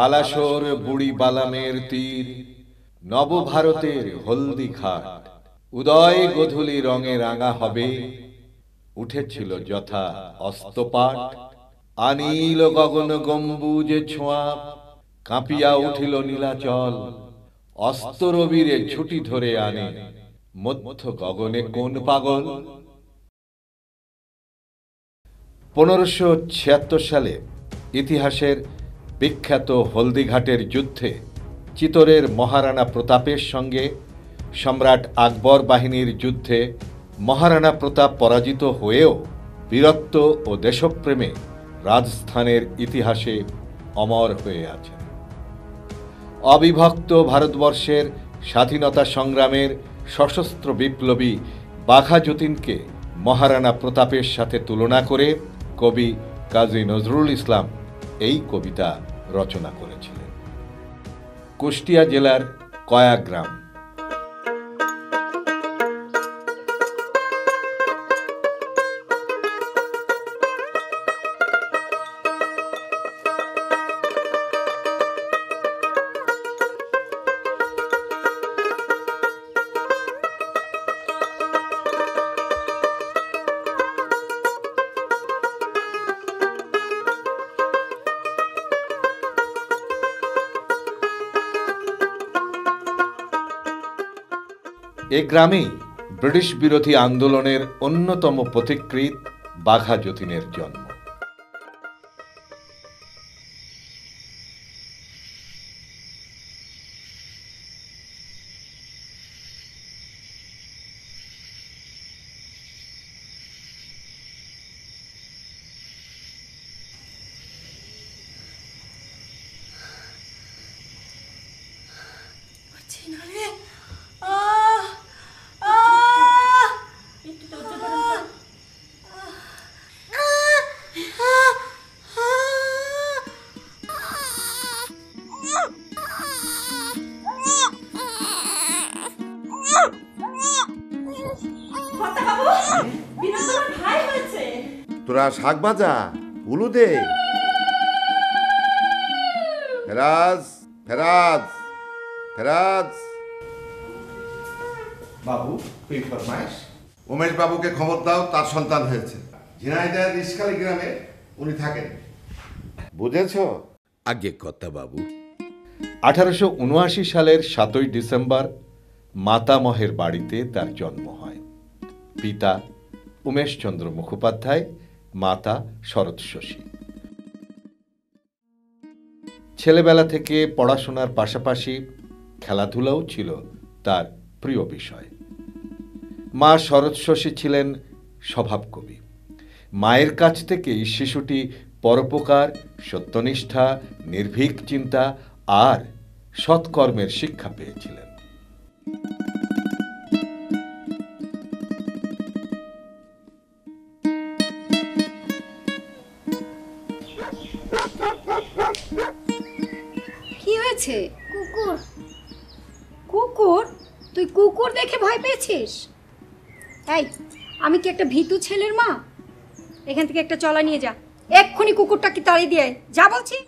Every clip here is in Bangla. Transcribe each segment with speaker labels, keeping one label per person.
Speaker 1: বালাসোর বুড়ি বালামের তীর, নবভারতের হলদি ঘাট, উদয় গোধূলি রঙে রাঙা হবে, উঠেছিল যথা অস্তপাট। আনীল গগন গম্বুজে ছোঁয়া, কাঁপিয়া উঠিল নীলাচল। অস্তরবীরে ছুটি ধরে আনে, মধ্য গগনে কোন পাগল। 1576 সালে ইতিহাসের বিখ্যাত হলদিঘাটের যুদ্ধে চিতোরের মহারানা প্রতাপের সঙ্গে সম্রাট আকবর বাহিনীর যুদ্ধে মহারানা প্রতাপ পরাজিত হয়েও বীরত্ব ও দেশপ্রেমে রাজস্থানের ইতিহাসে অমর হয়ে আছেন। অবিভক্ত ভারতবর্ষের স্বাধীনতা সংগ্রামের সশস্ত্র বিপ্লবী বাঘা যতীনকে মহারানা প্রতাপের সাথে তুলনা করে কবি কাজী নজরুল ইসলাম এই কবিতা রচনা করেছিলেন। কুষ্টিয়া জেলার কয়া গ্রাম। এ গ্রামেই ব্রিটিশ বিরোধী আন্দোলনের অন্যতম পথিকৃৎ বাঘা যতীনের জন্ম।
Speaker 2: তোরা শাক ভাজা উলু দে। ফেরাজ ফেরাজ ফেরাজ।
Speaker 3: বাবু তুই ফরমাইশ।
Speaker 2: উমেশ বাবুকে খবর দাও, তার সন্তান হয়েছে। ঝিনাইদহের রিসখালী গ্রামে উনি থাকেন, বুঝেছ?
Speaker 1: আজ্ঞে কর্তা বাবু। 1879 সালের 7ই ডিসেম্বর মাতামহের বাড়িতে তার জন্ম হয়। পিতা উমেশচন্দ্র মুখোপাধ্যায়, মাতা শরৎ শশী। ছেলেবেলা থেকে পড়াশোনার পাশাপাশি খেলাধুলাও ছিল তার প্রিয় বিষয়। মা শরৎ শশী ছিলেন স্বভাবকবি। মায়ের কাছ থেকেই শিশুটি পরোপকার, সত্যনিষ্ঠা, নির্ভীক চিন্তা আর সৎকর্মের শিক্ষা পেয়েছিলেন।
Speaker 4: কি হয়েছে? কুকুর। কুকুর? তুই কুকুর দেখে ভয় পেয়েছিস? এই, আমি কি একটা ভীতু ছেলের মা? এখান থেকে একটা চলা নিয়ে যা, এক্ষুনি কুকুরটাকে তাড়িয়ে দিয়ে যা বলছি।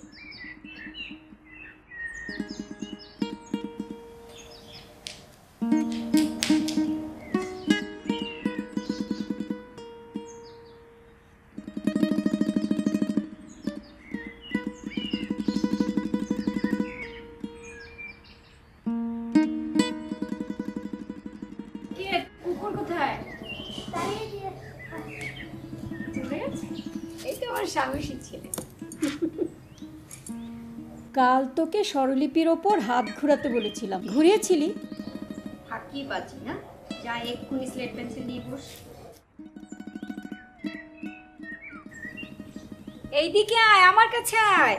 Speaker 4: কুকুর কোথায়? এই তো আমার সাহসী ছেলে। কাল তোকে স্বরলিপির ওপর হাত ঘোরাতে বলেছিলাম, ঘুরিয়েছিলি? ফাঁকি বাজি না, যা এক্ষুনি স্লেট পেন্সিল নিয়ে বস। এইদিকে আয়, আমার কাছে আয়,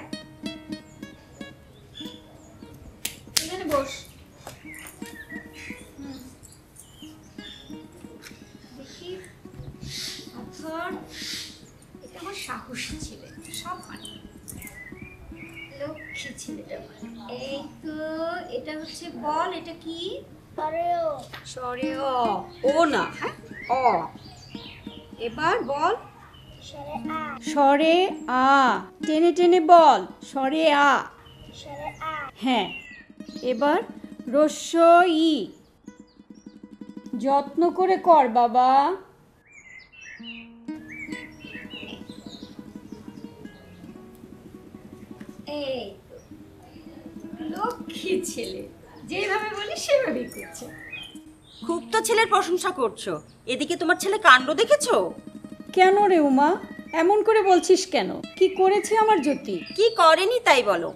Speaker 4: এখানে বস। দেখি, এটা আমার সাহসী ছেলে, সব মানে লক্ষ্মী ছেলেটা। এই তো, এটা হচ্ছে বল, এটা কি? সরে অ, ও না, হ্যাঁ অ। এবার বল সরে আ, টেনে টেনে বল সরে আ। হ্যাঁ, এবার রস্য ই। যত্ন করে কর বাবা। এই লক্ষ্মী ছেলে, যেভাবে বলি সেভাবেই করছে।
Speaker 5: খুব তো ছেলের প্রশংসা করছো, এদিকে তোমার ছেলে কাণ্ড দেখেছো?
Speaker 4: কেন রে উমা, এমন করে বলছিস কেন? কি করেছে আমার জ্যোতি?
Speaker 5: কি করেনি তাই বলো।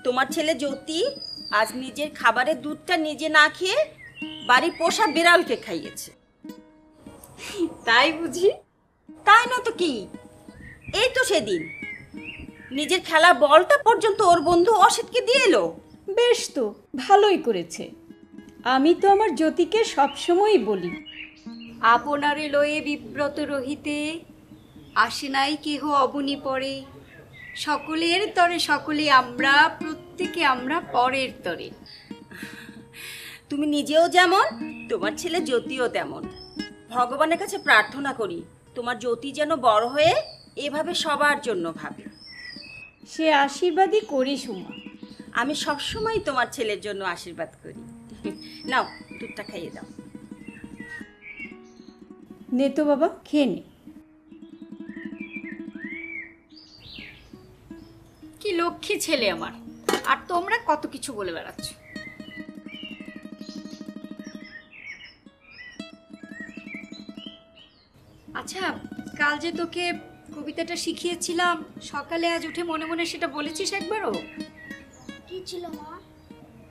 Speaker 5: তোমার ছেলে জ্যোতি আজ নিজের খাবারের দুধটা নিজে না খেয়ে বাড়ির পোষা বিড়ালকে খাইয়েছে।
Speaker 4: তাই বুঝি?
Speaker 5: তাই না তো কি, এই তো সেদিন নিজের খেলা বলটা পর্যন্ত ওর বন্ধু অসিতকে দিয়ে এলো।
Speaker 4: বেশ তো, ভালোই করেছে। আমি তো আমার জ্যোতিকে সবসময়ই বলি, আপনারে লয়ে বিব্রত রহিতে আসে নাই কেহ অবনী পরে, সকলের তরে সকলে আমরা, প্রত্যেকে আমরা পরের তরে।
Speaker 5: তুমি নিজেও যেমন, তোমার ছেলে জ্যোতিও তেমন। ভগবানের কাছে প্রার্থনা করি তোমার জ্যোতি যেন বড় হয়ে এভাবে সবার জন্য ভাবে।
Speaker 4: সে আশীর্বাদই করিস উমা।
Speaker 5: আমি সবসময় তোমার ছেলের জন্য আশীর্বাদ করি। নাও দুধটা খাইয়ে দাও।
Speaker 4: নে তো বাবা, খেয়ে নে। কি লক্ষ্মী ছেলে আমার, আর তোমরা কত কিছু বলে বেড়াচ্ছ। আচ্ছা, কাল যে তোকে কবিতাটা শিখিয়েছিলাম, সকালে আজ উঠে মনে মনে সেটা বলেছিস একবারও?
Speaker 6: কি ছিল মা?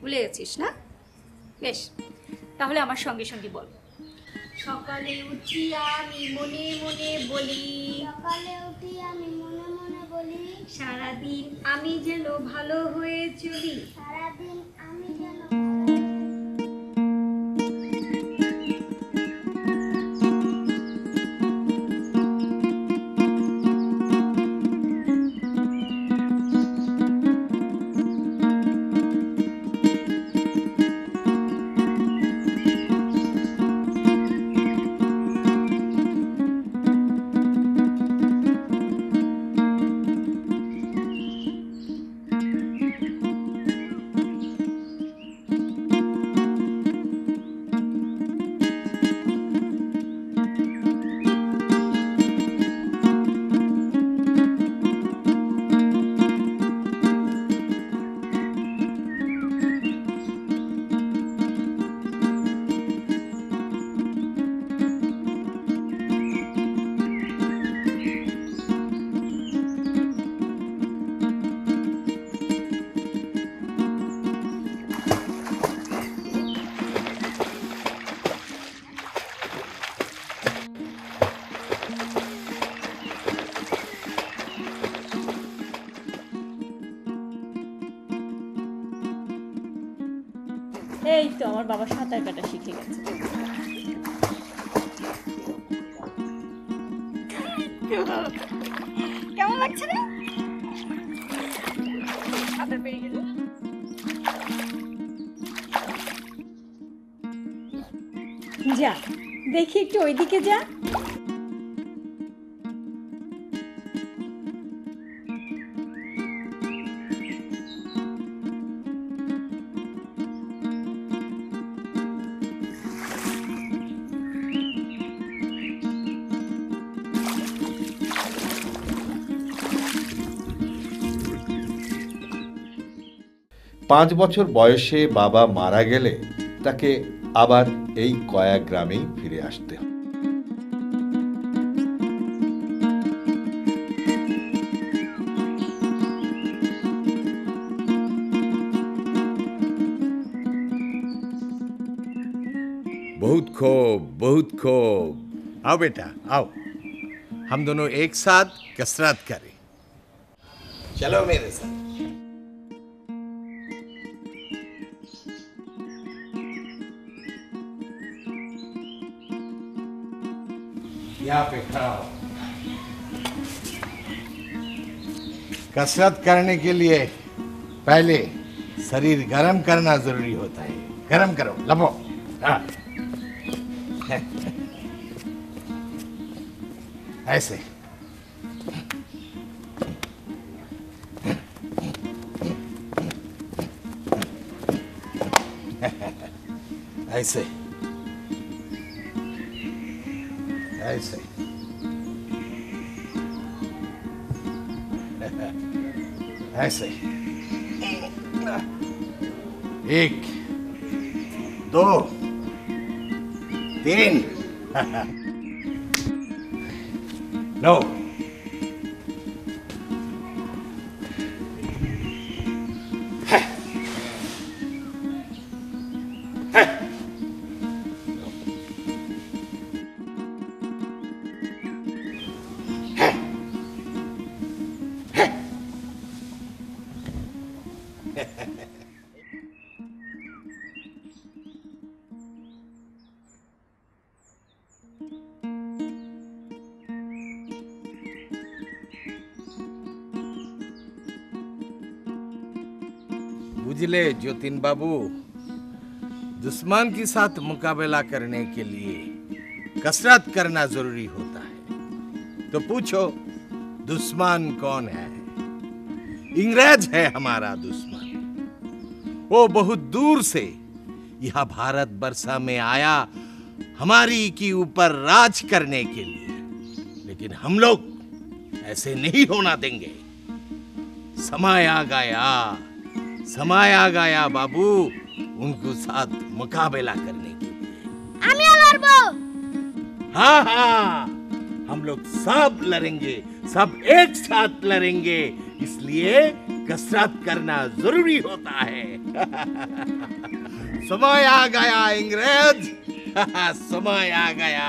Speaker 4: ভুলে গেছিস না? বেশ, তাহলে আমার সঙ্গে সঙ্গে বল। সকালে উঠি আমি মনে মনে বলি,
Speaker 6: সকালে উঠি আমি মনে মনে বলি,
Speaker 4: সারাদিন আমি যেন ভালো হয়ে চলি।
Speaker 6: সারাদিন আমি যেন
Speaker 4: এই তো আমার বাবা সাঁতার কাটা শিখে গেছে।
Speaker 5: কেমন লাগছে রে? সাঁতার পেরে গেল।
Speaker 4: যা দেখি একটু ওইদিকে যা।
Speaker 1: পাঁচ বছর বয়সে বাবা মারা গেলে তাকে আবার এই কয়া গ্রামেই ফিরে আসতে হয়।
Speaker 3: बहुत खूब, बहुत खूब। आओ बेटा आओ, हम दोनों एक साथ कसरत करें। चलो मेरे साथ। यहाँ पे खड़ा हो। कसरत करने के लिए पहले शरीर गर्म करना जरूरी होता है। गर्म करो, लपो। हाँ। ऐसे। ऐसे ऐसे ऐसे 1 2 3 नो बुझले ज्योतिन बाबू, दुश्मन के साथ मुकाबला करने के लिए कसरत करना जरूरी होता है। तो पूछो दुश्मन कौन है? इंग्रज है हमारा दुश्मन। वो बहुत दूर से यह भारत वर्षा में आया हमारी के ऊपर राज करने के लिए, लेकिन हम लोग ऐसे नहीं होना देंगे। समय आ गया बाबू उनको साथ मुकाबला करने के लिए।
Speaker 6: আমি লড়বো।
Speaker 3: हाँ, हम लोग सब लड़ेंगे, सब एक साथ लड़ेंगे, इसलिए कसरत करना जरूरी होता है। समय आ गया इंग्रज, समय आ गया।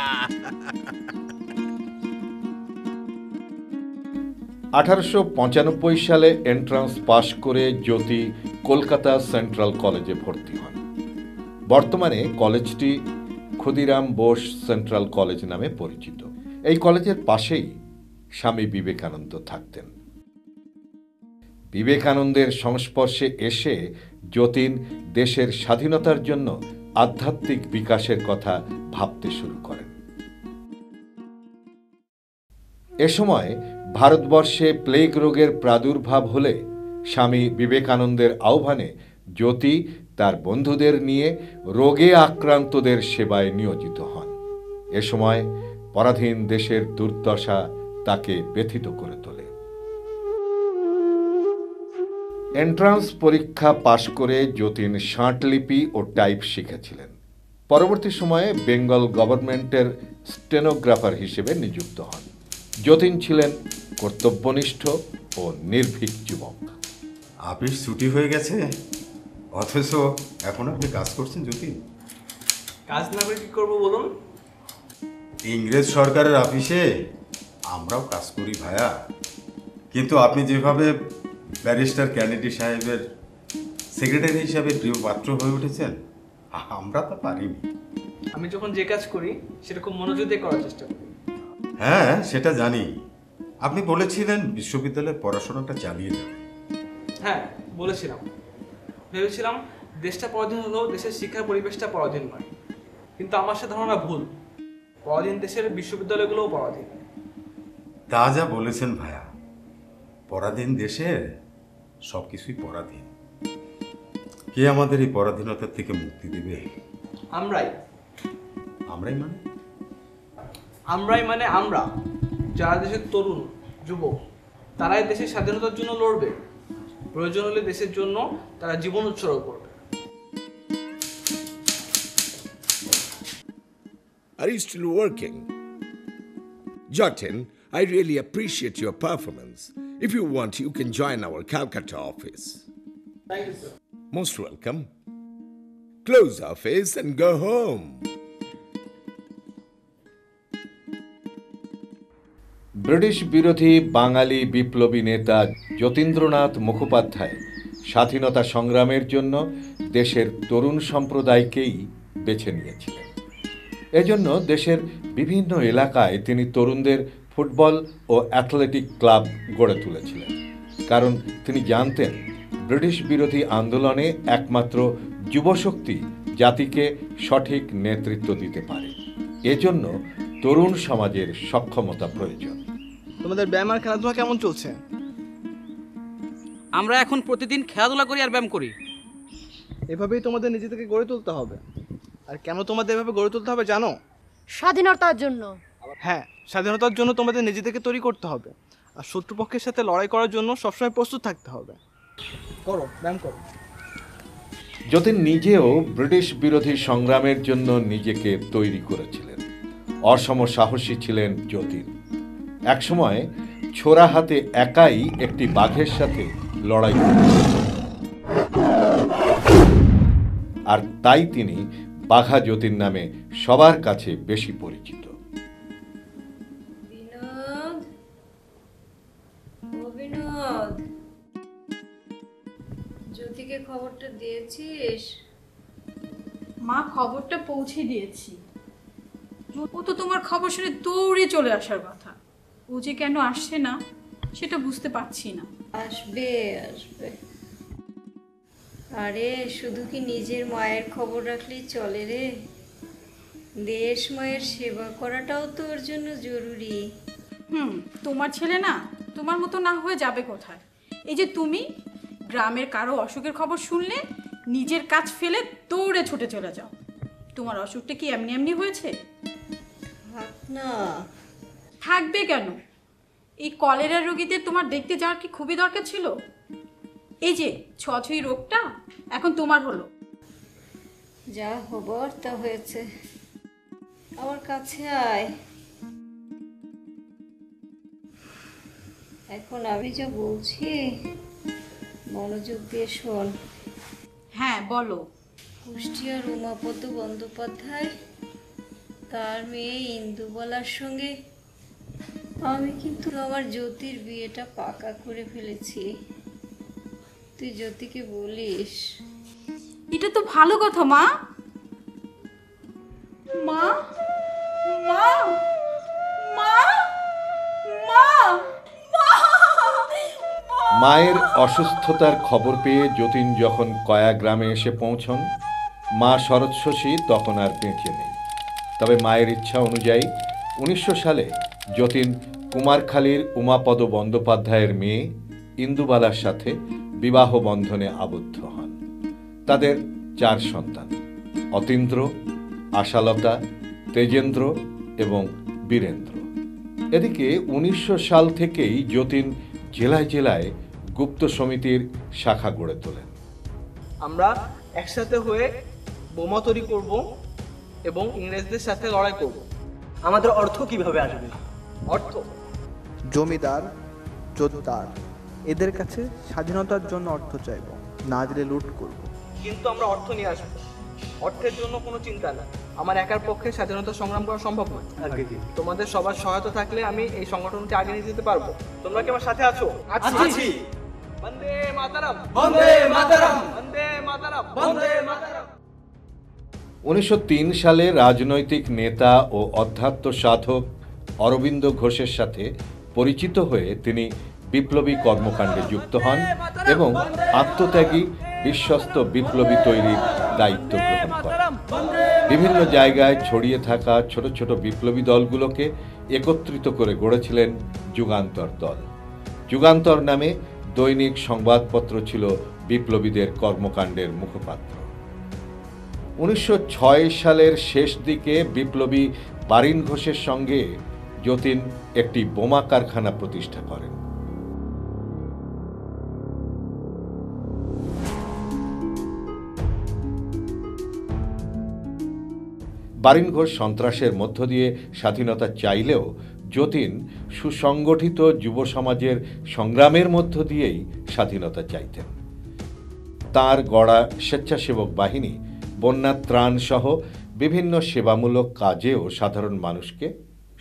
Speaker 1: 1895 সালে এন্ট্রান্স পাশ করে জ্যোতি কলকাতা সেন্ট্রাল কলেজে ভর্তি হন। বর্তমানে কলেজটি ক্ষুদিরাম বোস সেন্ট্রাল কলেজ নামে পরিচিত। এই কলেজের পাশেই স্বামী বিবেকানন্দ থাকতেন। বিবেকানন্দের সংস্পর্শে এসে যতীন দেশের স্বাধীনতার জন্য আধ্যাত্মিক বিকাশের কথা ভাবতে শুরু করেন। এ সময় ভারতবর্ষে প্লেগ রোগের প্রাদুর্ভাব হলে স্বামী বিবেকানন্দের আহ্বানে জ্যোতি তার বন্ধুদের নিয়ে রোগে আক্রান্তদের সেবায় নিয়োজিত হন। এ সময় পরাধীন দেশের দুর্দশা তাকে ব্যথিত করে তোলে। এন্ট্রান্স পরীক্ষা পাশ করে যতীন ষাটলিপি ও টাইপ শিখেছিলেন। পরবর্তী সময়ে বেঙ্গল গভর্নমেন্টের স্টেনোগ্রাফার হিসেবে নিযুক্ত হন। যতীন ছিলেন কর্তব্যনিষ্ঠ ও নির্ভীক যুবক।
Speaker 7: অফিস ছুটি হয়ে গেছে, অথচ এখন আপনি কাজ করছেন যতীন?
Speaker 8: কাজ না করে কি করবো বলুন?
Speaker 7: ইংরেজ সরকারের অফিসে আমরাও কাজ করি ভাইয়া, কিন্তু আপনি যেভাবে ব্যারিস্টার ক্যান্ডিডি সাহেবের সেক্রেটারি হিসাবে প্রিয় পাত্র হয়ে উঠেছেন, আমরা তো পারিনি।
Speaker 8: আমি যখন যে কাজ করি সেটা খুব মনোযোগ দিয়ে করার চেষ্টা করি।
Speaker 7: হ্যাঁ, সেটা জানি। আপনি বলেছিলেন বিশ্ববিদ্যালয়ের পড়াশোনাটা চালিয়ে যাবেন।
Speaker 8: হ্যাঁ বলেছিলাম, ভেবেছিলাম দেশটা পরাধীন হলেও দেশের শিক্ষা পরিবেশটা পরাধীন নয়, কিন্তু আমার সে ধারণা ভুল। পরাধীন দেশের বিশ্ববিদ্যালয়গুলোও পরাধীন।
Speaker 7: তা যা বলেছেন ভাইয়া, পরাধীন দেশের সব কিছুই পরাধীন। কে আমাদের এই পরাধীনতার থেকে মুক্তি দেবে?
Speaker 8: আমরাই।
Speaker 7: আমরাই মানে?
Speaker 8: আমরাই মানে আমরা, যারা দেশের তরুণ যুবক, তারাই দেশের স্বাধীনতার জন্য লড়বে। প্রয়োজন হলে দেশের জন্য তারা জীবন উৎসর্গ করবে।
Speaker 3: Are you still working? Jatin, I really appreciate your performance. If you want, you can join our Calcutta office.
Speaker 8: Thank you, sir.
Speaker 3: Most welcome. Close office and go home.
Speaker 1: British বিরোধী বাঙালি বিপ্লবী নেতা যতীন্দ্রনাথ মুখোপাধ্যায় স্বাধীনতা সংগ্রামের জন্য দেশের তরুণ সম্প্রদায়কেই বেছে নিয়েছিলেন। এজন্য দেশের বিভিন্ন এলাকায় তিনি তরুণদের ফুটবল ও অ্যাথলেটিক ক্লাব গড়ে তুলেছিলেন। কারণ তিনি জানতেন ব্রিটিশ বিরোধী আন্দোলনে একমাত্র যুবশক্তি জাতিকে সঠিক নেতৃত্ব দিতে পারে। এজন্য তরুণ সমাজের সক্ষমতা প্রয়োজন।
Speaker 8: তোমাদের ব্যায়াম আর খেলাধুলা কেমন চলছে?
Speaker 9: আমরা এখন প্রতিদিন খেলাধুলা করি আর ব্যায়াম করি।
Speaker 8: এভাবেই তোমাদের নিজেদেরকে গড়ে তুলতে হবে। আর কেন তোমাদের এভাবে গড়ে তুলতে হবে জানো?
Speaker 9: স্বাধীনতার জন্য।
Speaker 8: হ্যাঁ, স্বাধীনতার জন্য তোমাদের নিজেদেরকে তৈরি করতে হবে। আর শত্রুপক্ষের সাথে লড়াই করার জন্য সবসময় প্রস্তুত থাকতে হবে। করো, ব্যায়াম করো।
Speaker 1: যতীন নিজেও ব্রিটিশ বিরোধী সংগ্রামের জন্য নিজেকে তৈরি করেছিলেন। অসম সাহসী ছিলেন যতীন। একসময় ছোড়া হাতে একাই একটি বাঘের সাথে লড়াই করেছিলেন, আর তাই তিনি বাঘা যতীন নামে সবার কাছে বেশি পরিচিত।
Speaker 5: বিনোদ, ও বিনোদ, জ্যোতিকে খবরটা দিয়েছিস?
Speaker 10: মা, খবরটা পৌঁছে দিয়েছি। ও তো তোমার খবর শুনে দৌড়ে চলে আসার কথা। ও যে কেন আসছে না সেটা বুঝতে পারছি না।
Speaker 5: আসবে আসবে। আরে শুধু কি নিজের মায়ের খবর রাখলেই চলে রে? দেশ মায়ের সেবা করাটাও তো ওর জন্য জরুরি।
Speaker 10: তোমার ছেলে না তোমার মতো না হয়ে যাবে কোথায়? এই যে তুমি গ্রামের কারো অসুখের খবর শুনলে নিজের কাজ ফেলে দৌড়ে ছুটে চলে যাও। তোমার অসুখটা কি এমনি এমনি হয়েছে?
Speaker 5: থাক না।
Speaker 10: থাকবে কেন? এই কলেরা রোগীদের তোমার দেখতে যাওয়ার কি খুবই দরকার ছিল? এই যে ছুঁই রোগটা এখন তোমার হলো।
Speaker 5: যা হবার তা হয়েছে। আমার কাছে আয়। এখন আমি যা বলছি মনোযোগ দিয়ে শোন।
Speaker 10: হ্যাঁ, বলো।
Speaker 5: কুষ্টিয়ার উমাপদ বন্দ্যোপাধ্যায় তার মেয়ে ইন্দুবালার সঙ্গে আমি কিন্তু আমার জ্যোতির বিয়েটা পাকা করে ফেলেছি। তুই জ্যোতিকে বলিস।
Speaker 10: এটা তো ভালো কথা মা। মা, মা, মা, মা,
Speaker 1: মায়ের অসুস্থতার খবর পেয়ে যতীন যখন কয়া গ্রামে এসে পৌঁছন, মা শরৎ শশী তখন আর বেঁচে নেই। তবে মায়ের ইচ্ছা অনুযায়ী 1900 সালে যতীন কুমারখালীর উমাপদ বন্দ্যোপাধ্যায়ের মেয়ে ইন্দুবালার সাথে বিবাহ বন্ধনে আবদ্ধ হন। তাদের 4 সন্তান: অতীন্দ্র, আশালতা, তেজেন্দ্র এবং বীরেন্দ্র। এদিকে 1900 সাল থেকেই যতীন জেলায় জেলায় গুপ্ত সমিতির শাখা গড়ে তোলেন।
Speaker 8: আমরা একসাথে হয়ে বোমা তৈরি করব এবং ইংরেজদের সাথে লড়াই করব।
Speaker 11: আমাদের অর্থ কিভাবে আসবে?
Speaker 8: অর্থ
Speaker 12: জমিদার, জোতদার এদের কাছে স্বাধীনতার জন্য অর্থ চাইব, না দিলে লুট করব।
Speaker 8: কিন্তু আমরা অর্থ নিয়ে আসবো। অর্থের জন্য কোনো চিন্তা না। আমার একার পক্ষে স্বাধীনতা সংগ্রাম করা সম্ভব নয়। তোমাদের সবার সহায়তা থাকলে আমি এই সংগঠনকে আগে নিয়ে যেতে পারবো। তোমরা কি আমার সাথে আছো?
Speaker 11: আছি।
Speaker 8: বন্দে মাতরম,
Speaker 11: বন্দে মাতরম,
Speaker 8: বন্দে মাতরম, বন্দে মাতরম।
Speaker 1: 1903 সালে রাজনৈতিক নেতা ও অধ্যাত্ম সাধক অরবিন্দ ঘোষের সাথে পরিচিত হয়ে তিনি বিপ্লবী কর্মকাণ্ডে যুক্ত হন এবং আত্মত্যাগী বিশ্বস্ত বিপ্লবী তৈরির দায়িত্ব গ্রহণ করেন। বিভিন্ন জায়গায় ছড়িয়ে থাকা ছোট ছোট বিপ্লবী দলগুলোকে একত্রিত করে গড়েছিলেন যুগান্তর দল। যুগান্তর নামে দৈনিক সংবাদপত্র ছিল বিপ্লবীদের কর্মকাণ্ডের মুখপাত্র। 1906 সালের শেষ দিকে বিপ্লবী বারিন ঘোষের সঙ্গে যতীন একটি বোমা কারখানা প্রতিষ্ঠা করেন। বারিন ঘোষ সন্ত্রাসের মধ্য দিয়ে স্বাধীনতা চাইলেও যতীন সুসংগঠিত যুব সমাজের সংগ্রামের মধ্য দিয়েই স্বাধীনতা চাইতেন। তার গড়া স্বেচ্ছাসেবক বাহিনী বন্যা ত্রাণ সহ বিভিন্ন সেবামূলক কাজেও সাধারণ মানুষকে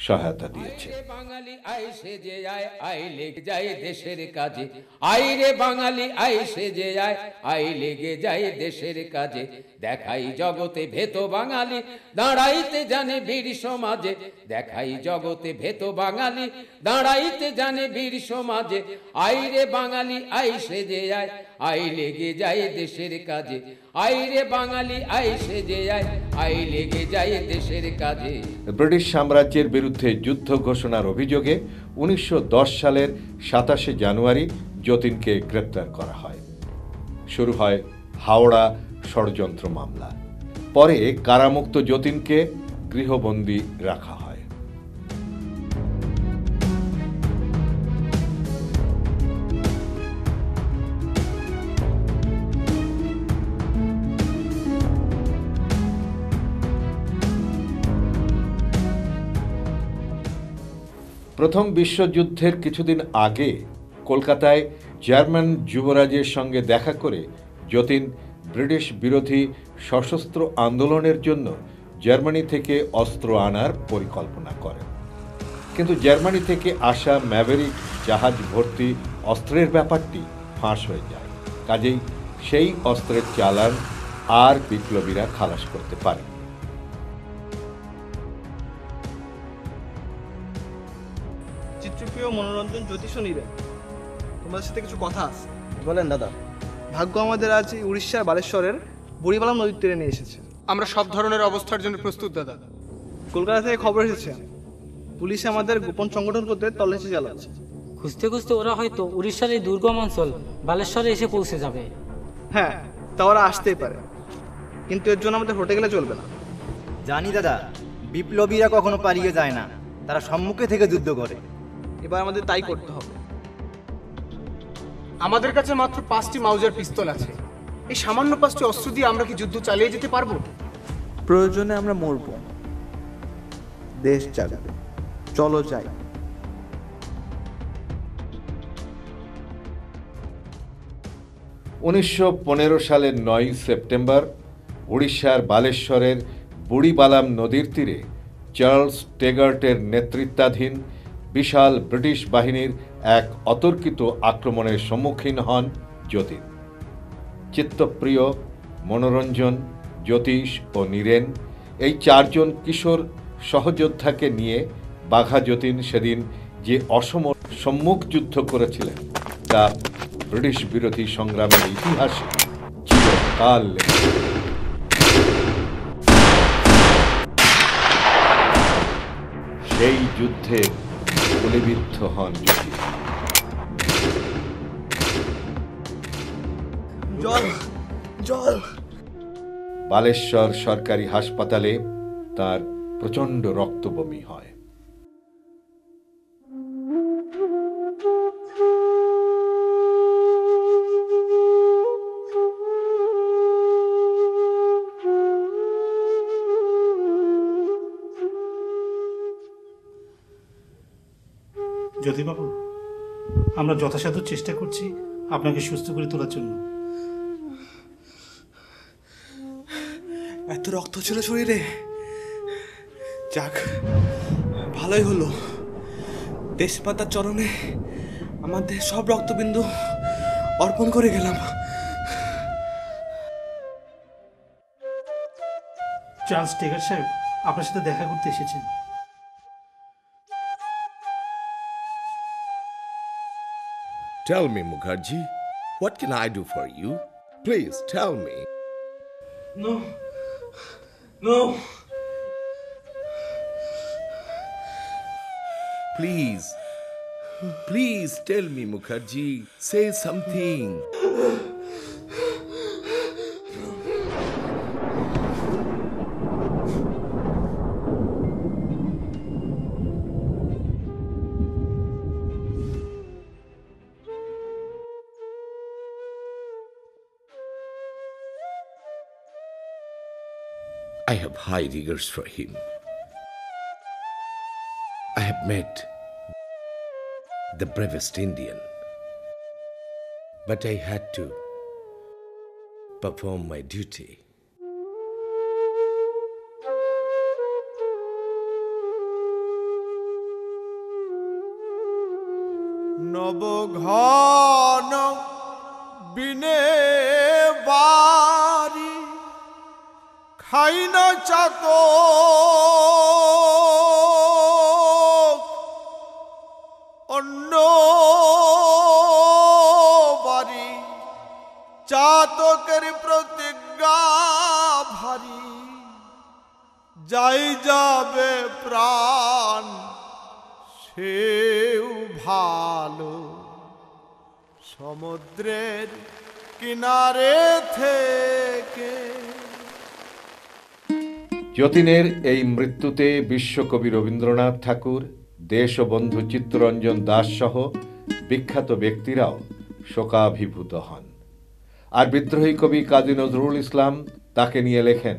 Speaker 1: সহায়তা দিয়েছে।
Speaker 13: বাঙালি আইসে যে আয় আই লেগে যায় দেশের কাজে, আই রে বাঙালি আইসে যে আয় আই লেগে যায় দেশের কাজে, দেখাই জগতে ভেত বাঙালি দাঁড়াইতে জানে বীর সমাজে, দেখাই জগতে ভেত বাঙালি দাঁড়াইতে জানে বীর সমাজে, আই রে বাঙালি আইসে যে আয় আই লেগে যায় দেশের কাজে, আই রে বাঙালি আইসে যে আয় আই লেগে যায় দেশের কাজে।
Speaker 1: ব্রিটিশ সাম্রাজ্যের বিরুদ্ধে যুদ্ধ ঘোষণার অভিযোগে 1910 সালের 27 জানুয়ারি যতীনকে গ্রেপ্তার করা হয়। শুরু হয় হাওড়া ষড়যন্ত্র মামলা। পরে কারামুক্ত যতীনকে গৃহবন্দী রাখা হয়। প্রথম বিশ্বযুদ্ধের কিছুদিন আগে কলকাতায় জার্মান যুবরাজের সঙ্গে দেখা করে যতীন ব্রিটিশ বিরোধী সশস্ত্র আন্দোলনের জন্য জার্মানি থেকে অস্ত্র আনার পরিকল্পনা করেন। কিন্তু জার্মানি থেকে আসা ম্যাভেরিক জাহাজ ভর্তি অস্ত্রের ব্যাপারটি ফাঁস হয়ে যায়। কাজেই সেই অস্ত্রের চালান আর বিপ্লবীরা খালাস করতে পারে।
Speaker 14: চিত্রপ্রিয় মনোরঞ্জন জ্যোতিষ নিবেন, তোমাদের সাথে কিছু কথা আছে।
Speaker 11: বলেন দাদা।
Speaker 14: ভাগ্য আমাদের আজ এই উড়িষ্যার বালেশ্বরের বুড়িবালাম নদীর তীরে নিয়ে এসেছে।
Speaker 15: আমরা সব ধরনের অবস্থার জন্য প্রস্তুত দাদা।
Speaker 14: কলকাতা থেকে খবর এসেছে পুলিশ আমাদের গোপন সংগঠন করতে তল্লাশি চালাচ্ছে।
Speaker 16: খুঁজতে খুঁজতে ওরা হয়তো উড়িষ্যার এই দুর্গম অঞ্চল বালেশ্বরে এসে পৌঁছে যাবে।
Speaker 14: হ্যাঁ, তা ওরা আসতেই পারে, কিন্তু এর জন্য আমাদের হোটে গেলে চলবে না।
Speaker 11: জানি দাদা, বিপ্লবীরা কখনো পালিয়ে যায় না, তারা সম্মুখে থেকে যুদ্ধ করে।
Speaker 14: এবার আমাদের তাই করতে হবে।
Speaker 15: আমাদের কাছে মাত্র 5টি মাউজার পিস্তল আছে। এই সামান্য 5টি অস্ত্র দিয়ে আমরা কি যুদ্ধ চালিয়ে যেতে পারবো?
Speaker 12: প্রয়োজনে আমরা মরব, দেশ চালাবে। চলো যাই।
Speaker 1: 1915 সালের 9 সেপ্টেম্বর উড়িষ্যার বালেশ্বরের বুড়িবালাম নদীর তীরে চার্লস টেগার্টের নেতৃত্বাধীন বিশাল ব্রিটিশ বাহিনীর এক অতর্কিত আক্রমণের সম্মুখীন হন যতীন। চিত্তপ্রিয়, মনোরঞ্জন, জ্যোতিষ ও নীরেন, এই চারজন কিশোর সহযোদ্ধাকে নিয়ে বাঘা যতীন সেদিন যে অসম সম্মুখ যুদ্ধ করেছিলেন তা ব্রিটিশ বিরোধী সংগ্রামের ইতিহাসে চিরকাল লেখা। সেই যুদ্ধে গুলিবিদ্ধ হন যতীন।
Speaker 14: জল জল।
Speaker 1: বালেশ্বর সরকারি হাসপাতালে তার প্রচণ্ড রক্তবমি হয়।
Speaker 17: জ্যোতিবাবু, আমরা যথাসাধ্য চেষ্টা করছি আপনাকে সুস্থ করে তোলার জন্য।
Speaker 14: এত রক্ত ছিল শরীরে, যাক ভালোই হলো। তেজপাতার চরণে আমাদের সব রক্তবিন্দু অর্পণ করে গেলাম।
Speaker 17: চার্লস টেগার সাহেব আপনার সাথে দেখা করতে এসেছেন।
Speaker 3: Tell me, Mukherjee, what can I do for you? Please tell me.
Speaker 14: No. No.
Speaker 3: Please. Please tell me, Mukherjee. Say something. I have high regards for him. I have met the bravest Indian, but I had to perform my duty.
Speaker 18: নবঘন বিনে বাড়ি খাই না চাত অন্য বাড়ি চাতকের প্রতিজ্ঞা ভারী যাই যাবে প্রাণ সেও ভালো সমুদ্রের কিনারে থেকে
Speaker 1: যতীনের এই মৃত্যুতে বিশ্বকবি রবীন্দ্রনাথ ঠাকুর, দেশবন্ধু চিত্তরঞ্জন দাস সহ বিখ্যাত ব্যক্তিরাও শোকাভিভূত হন। আর বিদ্রোহী কবি কাজী নজরুল ইসলাম তাকে নিয়ে লেখেন,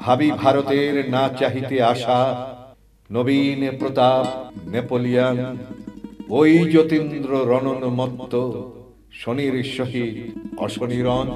Speaker 1: ভাবি ভারতের না চাহিতে আশা, নবীন প্রতাপ নেপোলিয়ান, ওই যতীন্দ্র রণন মত্ত, শনির সহিত অশনিরণ।